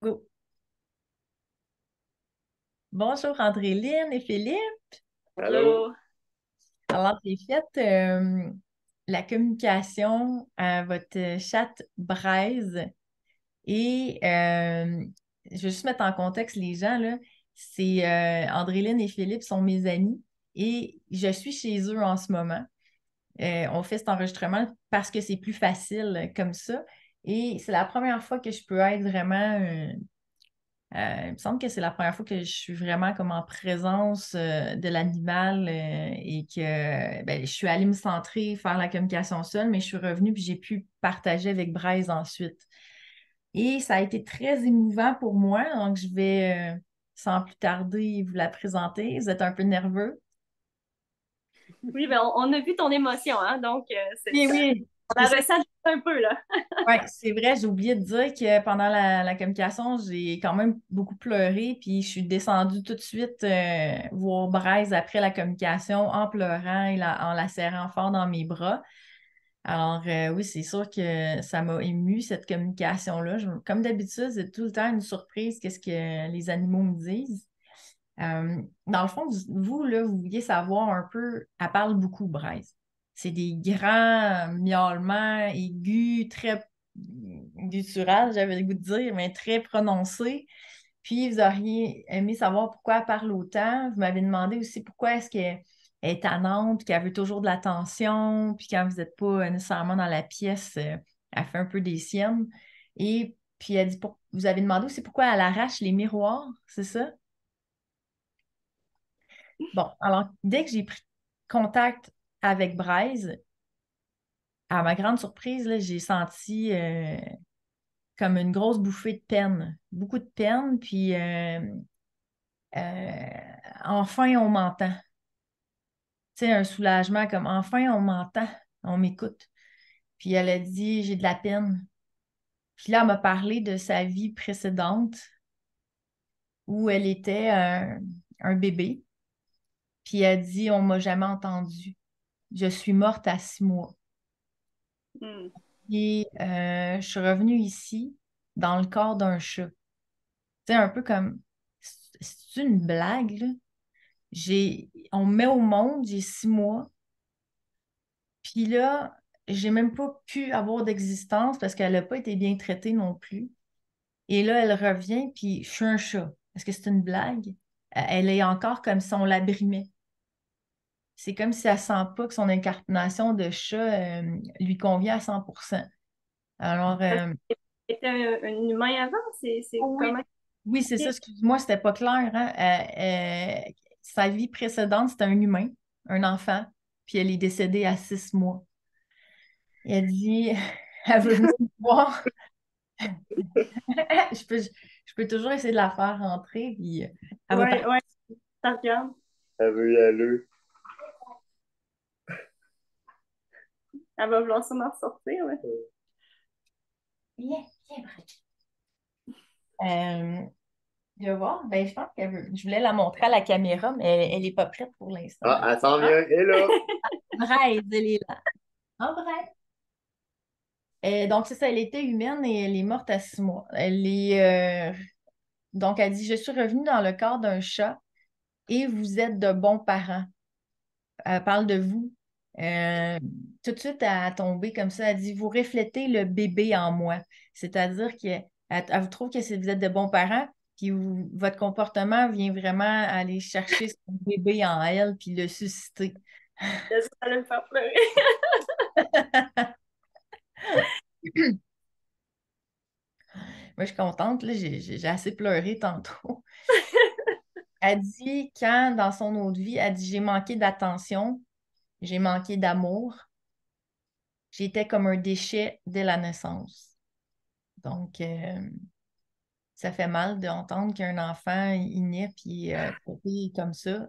Go. Bonjour Andréline et Philippe. Allô? Alors, j'ai fait la communication à votre chat Braise et je vais juste mettre en contexte les gens, là. C'est Andréline et Philippe sont mes amis et je suis chez eux en ce moment. On fait cet enregistrement parce que c'est plus facile comme ça et c'est la première fois que je peux être vraiment il me semble que c'est la première fois que je suis vraiment comme en présence de l'animal et que ben, je suis allée me centrer, faire la communication seule, mais je suis revenue puis j'ai pu partager avec Braise ensuite. Et ça a été très émouvant pour moi, donc je vais sans plus tarder vous la présenter. Vous êtes un peu nerveux? Oui, ben on a vu ton émotion, hein, donc Oui, oui. on C'est la ça. ressent un peu, là. Oui, c'est vrai, j'ai oublié de dire que pendant la communication, j'ai quand même beaucoup pleuré, puis je suis descendue tout de suite voir Braise après la communication en pleurant et en la serrant fort dans mes bras. Alors oui, c'est sûr que ça m'a émue, cette communication-là. Comme d'habitude, c'est tout le temps une surprise qu'est-ce que les animaux me disent. Dans le fond, vous, là, vous vouliez savoir un peu, elle parle beaucoup, Braise. C'est des grands miaulements aigus, très gutturales, j'avais le goût de dire, mais très prononcés. Puis, vous auriez aimé savoir pourquoi elle parle autant. Vous m'avez demandé aussi pourquoi est-ce qu'elle est tannante, qu'elle veut toujours de l'attention, puis quand vous n'êtes pas nécessairement dans la pièce, elle fait un peu des siennes. Et puis, elle dit, vous avez demandé aussi pourquoi elle arrache les miroirs, c'est ça? Bon, alors, dès que j'ai pris contact avec Braise, à ma grande surprise, là, j'ai senti comme une grosse bouffée de peine, beaucoup de peine, puis euh, enfin on m'entend. Tu sais, un soulagement comme enfin on m'entend, on m'écoute. Puis elle a dit, j'ai de la peine. Puis là, elle m'a parlé de sa vie précédente où elle était un bébé. Puis elle a dit, on m'a jamais entendu. Je suis morte à 6 mois. Hmm. Et je suis revenue ici dans le corps d'un chat. Tu sais, un peu comme, c'est une blague, là. On me met au monde, j'ai 6 mois, puis là, j'ai même pas pu avoir d'existence parce qu'elle n'a pas été bien traitée non plus. Et là, elle revient, puis je suis un chat. Est-ce que c'est une blague? Elle est encore comme si on la brimait. C'est comme si elle sent pas que son incarnation de chat lui convient à 100%. Alors, Parce que t'étais un humain avant, c'est oui, comment? oui, c'est ça, Ok. excuse-moi, c'était pas clair, hein. Sa vie précédente, c'était un humain, un enfant, puis elle est décédée à 6 mois. Et elle dit, elle veut venir me voir. Je peux toujours essayer de la faire rentrer, puis elle va Ouais, partir. ouais, ça regarde. Elle veut y aller. Elle va vouloir sûrement sortir, ouais. Viens, viens, Bridget. Euh, je vais voir, ben, je pense qu'elle veut. Je voulais la montrer à la caméra, mais elle n'est pas prête pour l'instant. Ah, elle s'en Ah, vient. Elle est là. Braise, elle est là. En vrai. Donc, c'est ça, elle était humaine et elle est morte à 6 mois. Donc, elle dit, je suis revenue dans le corps d'un chat et vous êtes de bons parents. Elle parle de vous. Euh, Tout de suite, elle a tombé comme ça. Elle dit, vous reflétez le bébé en moi. C'est-à-dire qu'elle vous trouve que vous êtes de bons parents, puis votre comportement vient vraiment aller chercher son bébé en elle, puis le susciter. Ça allait me faire pleurer. Moi, je suis contente, là, j'ai assez pleuré tantôt. Elle dit, quand dans son autre vie, elle dit, j'ai manqué d'attention, j'ai manqué d'amour, j'étais comme un déchet dès la naissance. Donc, ça fait mal d'entendre qu'un enfant, il naît puis traité comme ça.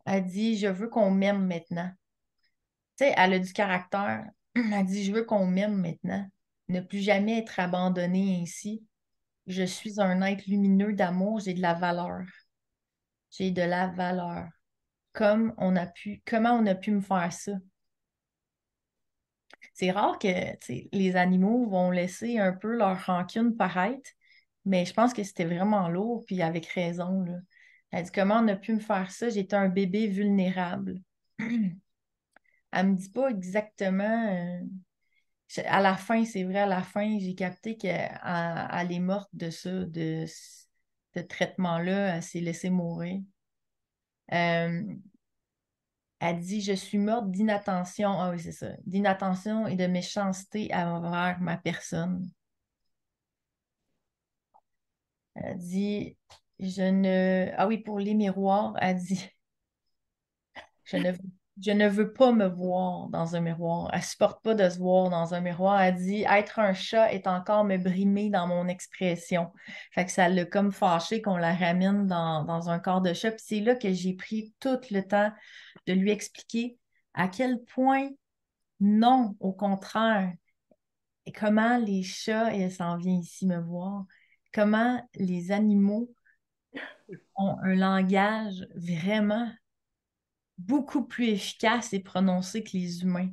Elle dit, je veux qu'on m'aime maintenant. Tu sais, elle a du caractère. Elle dit, je veux qu'on m'aime maintenant. Ne plus jamais être abandonnée ainsi. Je suis un être lumineux d'amour, j'ai de la valeur. J'ai de la valeur. Comment on a pu me faire ça? C'est rare que tu sais, les animaux vont laisser un peu leur rancune paraître, Mais je pense que c'était vraiment lourd, puis avec raison, là. Elle dit, comment on a pu me faire ça? J'étais un bébé vulnérable. Elle me dit pas exactement. À la fin, c'est vrai, à la fin, j'ai capté qu'elle elle est morte de ça, de ce traitement-là. Elle s'est laissée mourir. Euh, Elle dit, je suis morte d'inattention. Ah oui, c'est ça. D'inattention et de méchanceté envers ma personne. Elle dit, je ne. Ah oui, pour les miroirs, elle dit, je ne, je ne veux pas me voir dans un miroir. Elle supporte pas de se voir dans un miroir. Elle dit, être un chat est encore me brimer dans mon expression. Fait que ça l'a comme fâché qu'on la ramène dans un corps de chat. Puis c'est là que j'ai pris tout le temps de lui expliquer à quel point non, au contraire. Et comment les chats, et elle s'en vient ici me voir, comment les animaux ont un langage vraiment beaucoup plus efficace et prononcé que les humains.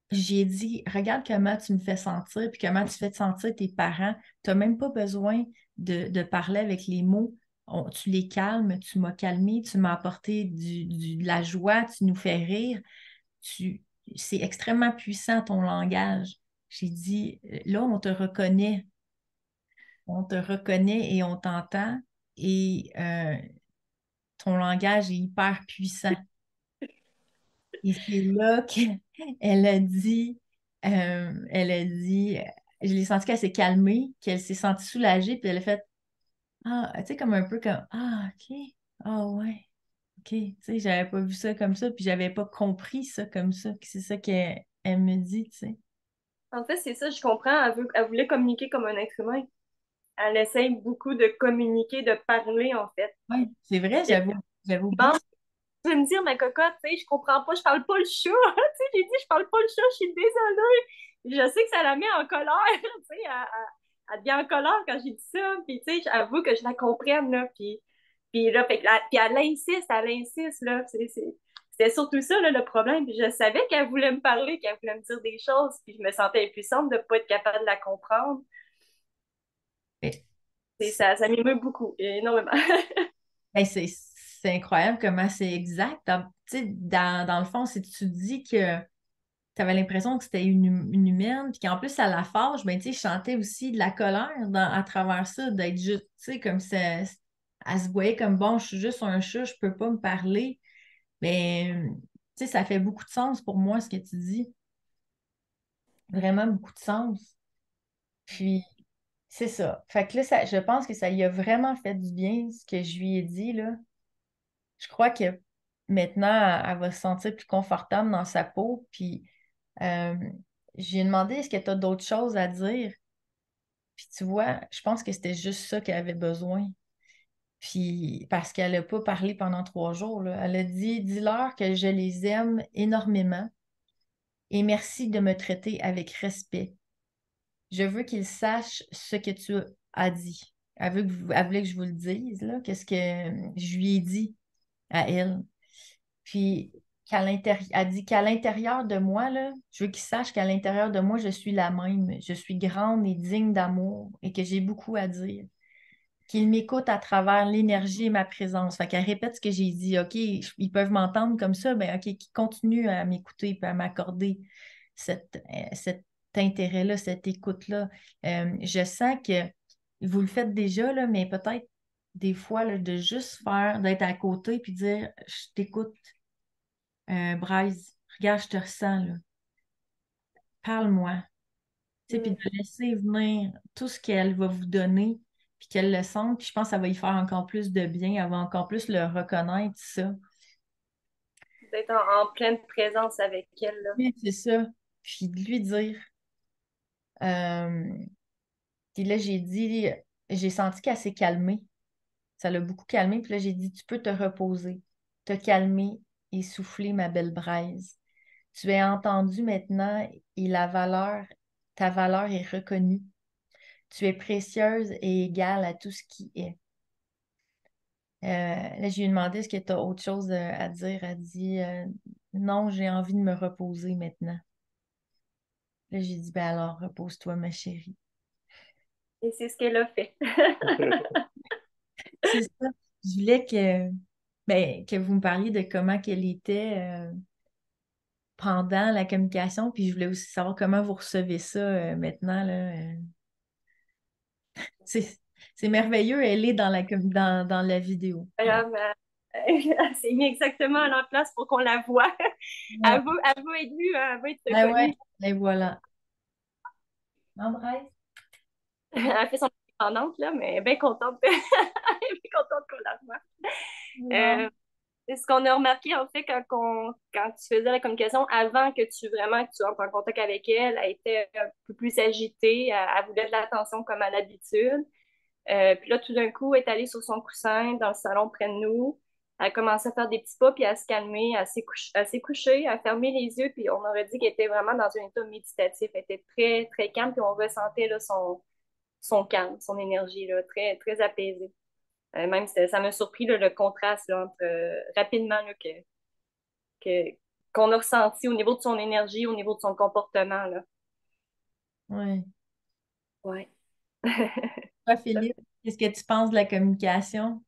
J'ai dit, regarde comment tu me fais sentir, puis comment tu fais sentir tes parents. Tu n'as même pas besoin de parler avec les mots. Tu les calmes, tu m'as calmé, tu m'as apporté de la joie, tu nous fais rire. Tu, c'est extrêmement puissant ton langage. J'ai dit, là, on te reconnaît et on t'entend et ton langage est hyper puissant. Et c'est là qu'elle a dit, elle a dit, je l'ai senti qu'elle s'est calmée, qu'elle s'est sentie soulagée, puis elle a fait, ah, tu sais, comme un peu comme, ah, OK, ah ouais, OK, tu sais, j'avais pas vu ça comme ça, puis j'avais pas compris ça comme ça, que c'est ça qu'elle elle me dit, tu sais. En fait, c'est ça, je comprends. Elle voulait communiquer comme un être humain. Elle essaye beaucoup de communiquer, de parler, en fait. Ouais, c'est vrai, Et j'avais oublié. bon, je vais me dire, ma cocotte, tu sais, je comprends pas, je parle pas le chat. Tu sais, j'ai dit, je parle pas le chat, je suis désolée. Je sais que ça la met en colère, tu sais, elle devient en colère quand j'ai dit ça. Puis, tu sais, j'avoue que je la comprenne, là. Puis là, puis elle insiste, là. C'était surtout ça, là, le problème. Puis je savais qu'elle voulait me parler, qu'elle voulait me dire des choses. Puis je me sentais impuissante de ne pas être capable de la comprendre. Mais Et ça m'émeut beaucoup, énormément. ben, c'est incroyable comment c'est exact. Tu sais, dans le fond, si tu dis que tu avais l'impression que c'était une humaine, puis qu'en plus, à la fâche, ben, tu sais, je sentais aussi de la colère à travers ça, d'être juste, tu sais, comme ça, elle se voyait comme, bon, je suis juste un chat, je peux pas me parler. Mais, tu sais, ça fait beaucoup de sens pour moi, ce que tu dis. Vraiment beaucoup de sens. Puis, c'est ça. Fait que là, je pense que ça lui a vraiment fait du bien, ce que je lui ai dit, là. Je crois que maintenant, elle va se sentir plus confortable dans sa peau. Puis, euh, j'ai demandé, est-ce que tu as d'autres choses à dire? Puis, tu vois, je pense que c'était juste ça qu'elle avait besoin. Puis, parce qu'elle n'a pas parlé pendant 3 jours, là. Elle a dit, dis-leur que je les aime énormément et merci de me traiter avec respect. Je veux qu'ils sachent ce que tu as dit. Elle voulait que je vous le dise, là, qu'est-ce que je lui ai dit à elle. Puis elle dit qu'à l'intérieur de moi, là, je veux qu'il sache qu'à l'intérieur de moi, je suis la même. Je suis grande et digne d'amour et que j'ai beaucoup à dire. Qu'il m'écoute à travers l'énergie et ma présence. Fait qu'elle répète ce que j'ai dit. OK, ils peuvent m'entendre comme ça, ben OK, qu'ils continuent à m'écouter et à m'accorder cet intérêt-là, cette écoute-là. Je sens que vous le faites déjà, là, mais peut-être des fois, là, de juste d'être à côté puis dire, je t'écoute. Bryce, regarde, je te ressens, là. Parle-moi. Tu sais, puis de Mm. laisser venir tout ce qu'elle va vous donner, puis qu'elle le sente, puis je pense que ça va y faire encore plus de bien, elle va encore plus le reconnaître, ça. D'être en pleine présence avec elle, là. Oui, c'est ça. Puis de lui dire. euh, Puis là, j'ai senti qu'elle s'est calmée. Ça l'a beaucoup calmée. Puis là, j'ai dit, tu peux te reposer, te calmer et souffler, ma belle braise. Tu es entendue maintenant et ta valeur est reconnue. Tu es précieuse et égale à tout ce qui est. Là, je lui ai demandé est-ce que tu as autre chose à dire. Elle dit non, j'ai envie de me reposer maintenant. Là, j'ai dit ben alors, repose-toi, ma chérie. Et c'est ce qu'elle a fait. C'est ça. Je voulais que vous me parliez de comment qu'elle était pendant la communication, puis je voulais aussi savoir comment vous recevez ça maintenant, là. C'est, c'est merveilleux, elle est dans la vidéo. Madame, elle s'est mis exactement à leur place pour qu'on la voie. Ouais, Elle veut être vue, hein, elle veut être ouais, reconnue. ouais. Et voilà. Embrasse. Elle fait son indépendante, là, mais elle est bien contente, elle est bien contente qu'on la voie. Bon. C'est ce qu'on a remarqué, en fait, quand tu faisais la communication, avant que tu entres en contact avec elle, elle était un peu plus agitée, elle voulait de l'attention comme à l'habitude. Puis là, tout d'un coup, elle est allée sur son coussin dans le salon près de nous. Elle a commencé à faire des petits pas, puis à se calmer. Elle s'est couchée, elle a fermé les yeux, puis on aurait dit qu'elle était vraiment dans un état méditatif. Elle était très, très calme, puis on ressentait là, son calme, son énergie, là, très, très apaisée. Même, ça m'a surpris là, le contraste là, entre rapidement là, que- qu'on a ressenti au niveau de son énergie, au niveau de son comportement. Là. Ouais. Ouais. Toi, Philippe, qu'est-ce que tu penses de la communication?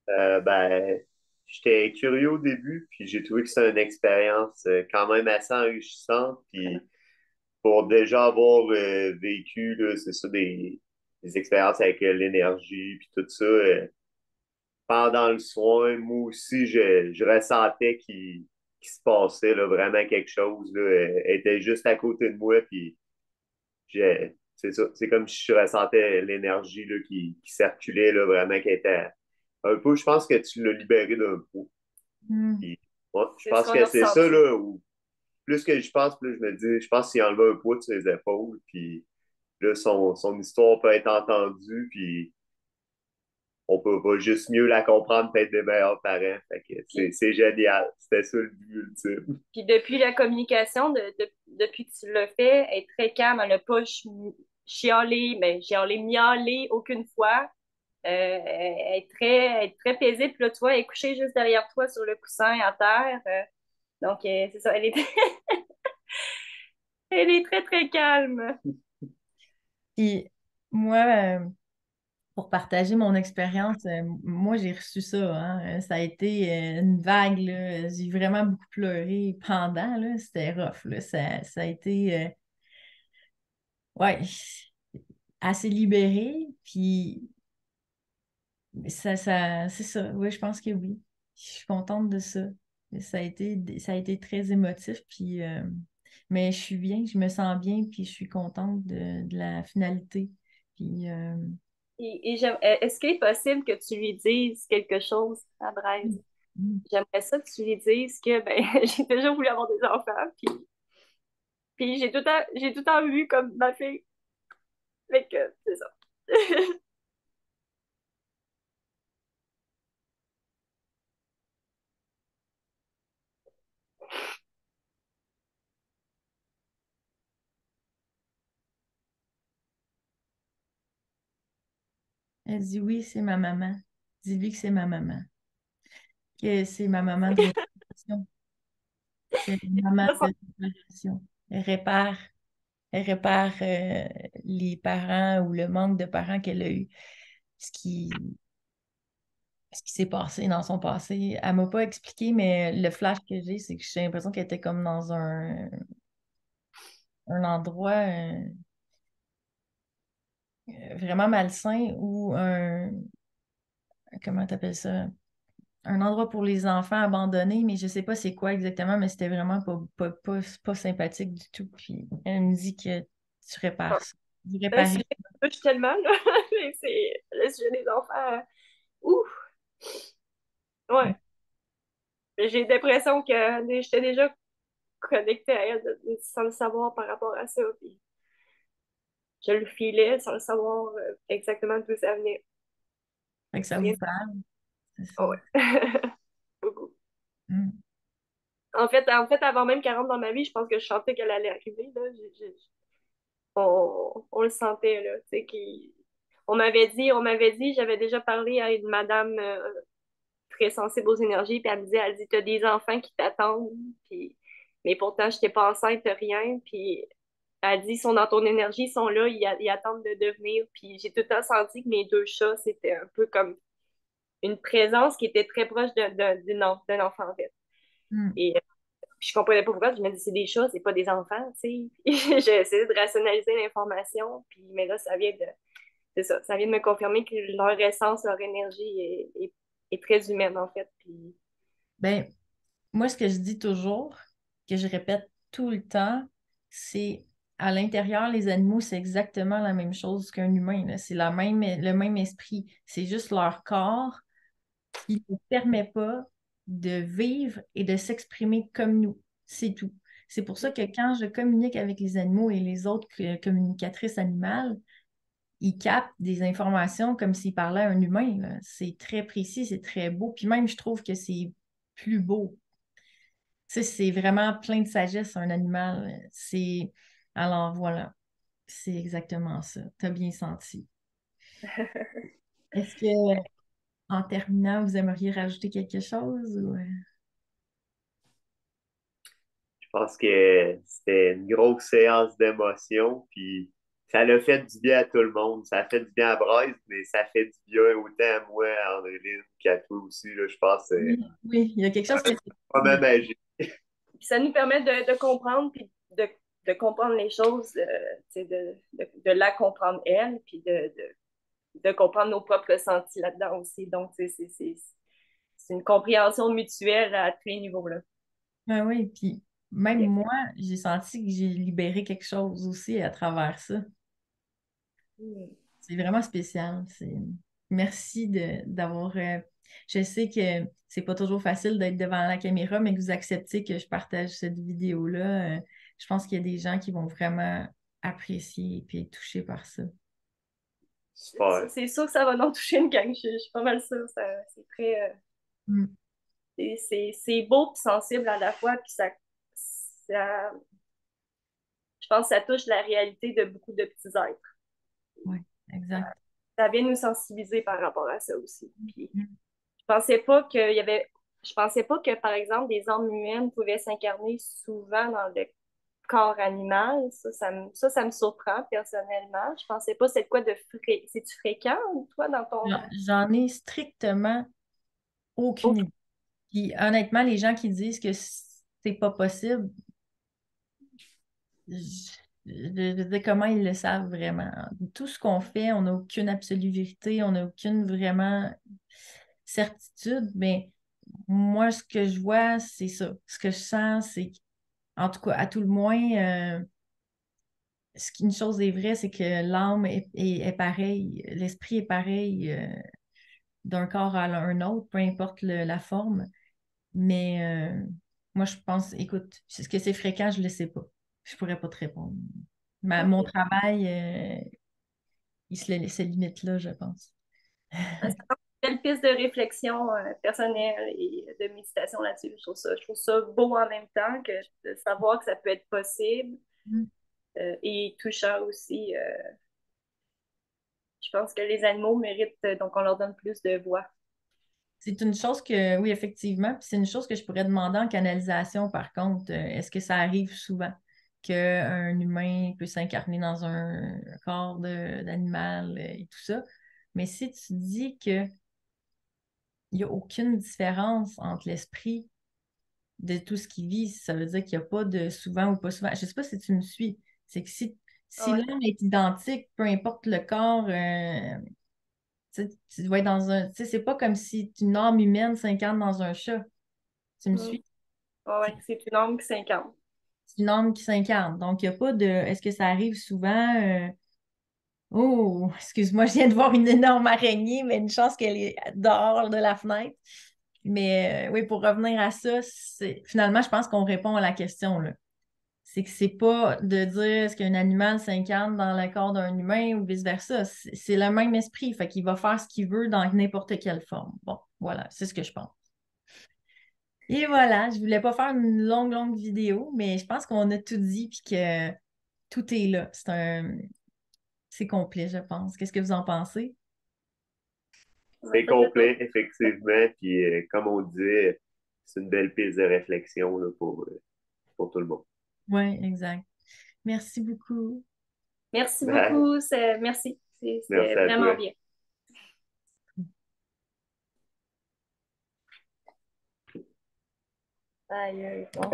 Ben, j'étais curieux au début, puis j'ai trouvé que c'est une expérience quand même assez enrichissante. Puis pour déjà avoir vécu, là, c'est ça, des expériences avec l'énergie, puis tout ça, pendant le soin, moi aussi, je ressentais qu'il se passait là, vraiment quelque chose. Là. Elle était juste à côté de moi, puis c'est ça. C'est comme si je ressentais l'énergie là, qui circulait, là, vraiment, qui était un peu, je pense que tu l'as libéré d'un coup. Hmm. Puis, ouais, je C'est ce pense qu'on que a c'est ça, ressenti. là, où plus que je pense, plus je me dis, je pense qu'il enlevait un poids de ses épaules, puis là, son histoire peut être entendue, puis on peut pas juste mieux la comprendre, peut-être des meilleurs parents. Fait que Puis, c'est génial. C'était ça le but ultime. puis depuis la communication, depuis que tu l'as fait, elle est très calme. Elle n'a pas chialé, mais chialé, miaulé aucune fois. Elle est très paisible. Puis là, tu vois, elle est couchée juste derrière toi sur le coussin à terre. Donc, c'est ça. Elle est très, très calme. Puis moi, pour partager mon expérience, moi, j'ai reçu ça, hein. Ça a été une vague, là. J'ai vraiment beaucoup pleuré pendant, là. C'était rough, là. Ça a été, ouais, assez libéré. Puis c'est ça. Oui, je pense que oui. Je suis contente de ça. Ça a été très émotif. Puis, mais je suis bien, je me sens bien, puis je suis contente de la finalité. Puis, Est-ce qu'il est possible que tu lui dises quelque chose à Braise? J'aimerais ça que tu lui dises que ben, j'ai toujours voulu avoir des enfants, puis j'ai tout le temps vu comme ma fille. Fait que c'est ça. elle dit oui, c'est ma maman. Dis-lui que c'est ma maman. Que c'est ma maman de réparation. C'est la maman de réparation. Elle elle répare les parents ou le manque de parents qu'elle a eu. Ce qui, ce qui s'est passé dans son passé. Elle m'a pas expliqué, mais le flash que j'ai, c'est que j'ai l'impression qu'elle était comme dans un endroit vraiment malsain ou comment t'appelles ça? Un endroit pour les enfants abandonnés, mais je sais pas c'est quoi exactement, mais c'était vraiment pas sympathique du tout. Puis elle me dit que tu répares ça. Tu Le réparer. sujet me touche tellement, là. C'est le sujet des enfants. Ouf! Ouais. J'ai l'impression que j'étais déjà connectée à elle sans le savoir par rapport à ça. Puis je le filais sans le savoir exactement d'où ça venait. Fait que ça vous Rien- parle, c'est ça. Ah ouais. Beaucoup. Mm. En fait, avant même qu'elle rentre dans ma vie, je pense que je sentais qu'elle allait arriver. Là. On le sentait, là. Tu sais, on m'avait dit, j'avais déjà parlé à une madame très sensible aux énergies, puis elle me dit, t'as des enfants qui t'attendent, puis, mais pourtant, je n'étais pas enceinte, rien, puis Elle dit, ils sont dans ton énergie, ils sont là, ils attendent de devenir. Puis j'ai tout le temps senti que mes deux chats, c'était un peu comme une présence qui était très proche d'un enfant, en fait. Hmm. Et je comprenais pas pourquoi. Je me dis, c'est des chats, c'est pas des enfants, tu sais. J'ai essayé de rationaliser l'information, puis, mais là, c'est ça, ça vient de me confirmer que leur essence, leur énergie est très humaine, en fait. Puis, Ben, moi, ce que je dis toujours, que je répète tout le temps, c'est à l'intérieur, les animaux, c'est exactement la même chose qu'un humain, là. C'est le même esprit. C'est juste leur corps qui ne permet pas de vivre et de s'exprimer comme nous. C'est tout. C'est pour ça que quand je communique avec les animaux et les autres communicatrices animales, ils captent des informations comme s'ils parlaient à un humain, là. C'est très précis, c'est très beau. Puis même, je trouve que c'est plus beau. Tu sais, c'est vraiment plein de sagesse, un animal. C'est... Alors voilà, c'est exactement ça. Tu as bien senti. Est-ce que, en terminant, vous aimeriez rajouter quelque chose ou... Je pense que c'était une grosse séance d'émotions, puis ça l'a fait du bien à tout le monde. Ça a fait du bien à Bryce, mais ça fait du bien autant à moi, à Andréline, qu'à toi aussi. Là, je pense que c'est Oui, oui, il y a quelque chose que pas c'est... même magique. puis ça nous permet de comprendre, puis de comprendre les choses, tu sais, de la comprendre elle, puis de comprendre nos propres ressentis là-dedans aussi. Donc, tu sais, c'est une compréhension mutuelle à tous les niveaux, là. Ben oui, puis même Yeah. moi, j'ai senti que j'ai libéré quelque chose aussi à travers ça. Mm. C'est vraiment spécial. Merci d'avoir. Je sais que c'est pas toujours facile d'être devant la caméra, mais que vous acceptez que je partage cette vidéo-là. Je pense qu'il y a des gens qui vont vraiment apprécier et être touchés par ça. Super. C'est sûr que ça va en toucher une gang, je suis pas mal sûre. C'est très, Mm. c'est beau et sensible à la fois, puis je pense que ça touche la réalité de beaucoup de petits êtres. Oui, exact. Ça vient nous sensibiliser par rapport à ça aussi. Puis, Mm. je pensais pas qu'il y avait, je pensais pas que, par exemple, des âmes humaines pouvaient s'incarner souvent dans le corps animal. Ça me surprend personnellement. Je pensais pas c'est quoi de c'est-tu fréquent, toi, dans ton... J'en ai strictement aucune Oh, idée. Puis honnêtement, les gens qui disent que c'est pas possible, je sais comment ils le savent vraiment. Tout ce qu'on fait, on n'a aucune absolue vérité, on n'a aucune vraiment certitude, mais moi, ce que je vois, c'est ça. Ce que je sens, c'est, en tout cas, à tout le moins, une chose est vraie, c'est que l'âme est pareille, l'esprit est pareil d'un corps à un autre, peu importe la forme. Mais moi, je pense, écoute, est-ce que c'est fréquent? Je ne le sais pas. Je pourrais pas te répondre. Mon ok. travail, se limite là, je pense. C'est une belle piste de réflexion personnelle et de méditation là-dessus. Je trouve ça beau en même temps que de savoir que ça peut être possible Mm. et touchant aussi. Je pense que les animaux méritent, donc on leur donne plus de voix. C'est une chose que, oui, effectivement, puis c'est une chose que je pourrais demander en canalisation, par contre. Est-ce que ça arrive souvent qu'un humain peut s'incarner dans un corps d'animal et tout ça? Mais si tu dis qu'il n'y a aucune différence entre l'esprit de tout ce qui vit, ça veut dire qu'il n'y a pas de souvent ou pas souvent. Je ne sais pas si tu me suis. C'est que si Ouais. l'homme est identique, peu importe le corps, tu dois être dans un. Tu sais, c'est pas comme si une âme humaine s'incarne dans un chat. Tu me Mm. suis? Ouais, c'est une âme qui s'incarne. C'est une âme qui s'incarne. Donc, il n'y a pas de. Est-ce que ça arrive souvent? Oh, excuse-moi, je viens de voir une énorme araignée, mais une chance qu'elle est dehors de la fenêtre. Mais oui, pour revenir à ça, finalement, je pense qu'on répond à la question, là. C'est que c'est pas de dire est-ce qu'un animal s'incarne dans le corps d'un humain ou vice-versa. C'est le même esprit. Fait qu'il va faire ce qu'il veut dans n'importe quelle forme. Bon, voilà, c'est ce que je pense. Et voilà, je voulais pas faire une longue, longue vidéo, mais je pense qu'on a tout dit puis que tout est là. C'est complet, je pense. Qu'est-ce que vous en pensez? C'est complet, effectivement. Puis, comme on dit, c'est une belle piste de réflexion là, pour tout le monde. Oui, exact. Merci beaucoup. Merci Bye. beaucoup. Merci. C'était Merci à vraiment toi. bien. Aïe, bon.